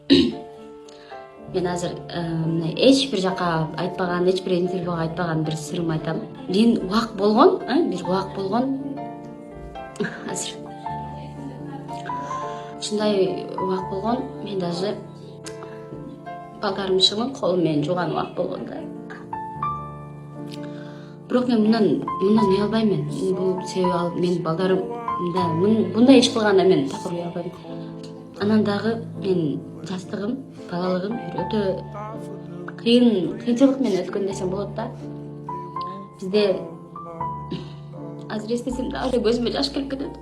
Мен азыр эч бир жака айтпаган, эч бир интервьюга айтпаган бир сырымды айтам. Мен убак болгон, бир убак болгон. Азыр ушундай убак болгон. Мен даже балдарым шылын колум менен жууган убак болгон да. Бирок мен мындан уй албайм. Бул себеби ал менин балдарымда мындай иш кылганда мен такыр уй албайм. Анан дагы мен жаштыгым, балалыгым өтө кыйынчылык менен өткөн десем болот да. Бизде азыр эстесем дагы көзүмө жаш келип кетет.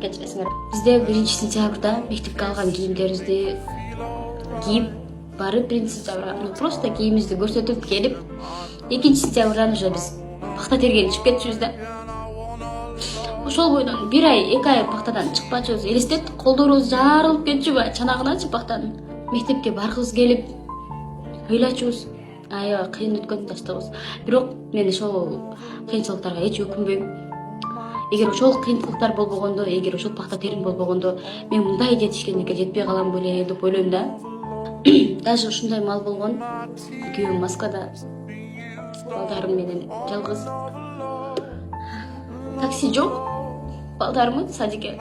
Кечиресиңер. Бизде 1-сентябрда мектепке алган кийимдерибизди кийип барып 1-сентябрга просто кийимибизди көрсөтүп келип 2-сентябрдан уже биз пахта тергени чыгып кетчүбүз да. Ошол бойдон 1 ай, 2 ай пахтадан чыкпачубуз. Элестет, колдорубуз жарылып кетчүбү чанагыначы пахтанын. Мектепке баргыбыз келип ыйлачубуз. Аябай кыйын өткөн жаштыгыбыз. Бирок мен ошол кыйынчылыктарга эч өкүнбөйм. Эгер ошол кыйынчылыктар болбогондо, эгер ошол пахта терим болбогондо, мен мындай жетишкендикке жетпей калам беле деп ойлойм да. Даже ушундай мал болгон. Күйөөм Москвада, балдарым менен жалгыз. Такси жок. Балдарымы садикке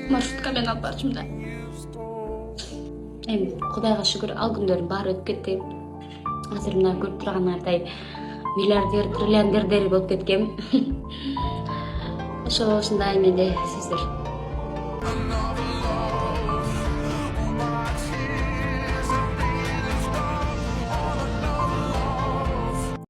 маршрутка менен алып барчумун да. Эми Кудайга шүгүр, ал күндөрдүн баары өтүп кетти. Азыр мына көрүп тургандардай миллиардер, триллиондер болуп кеткем. Ошондой менде сиздер.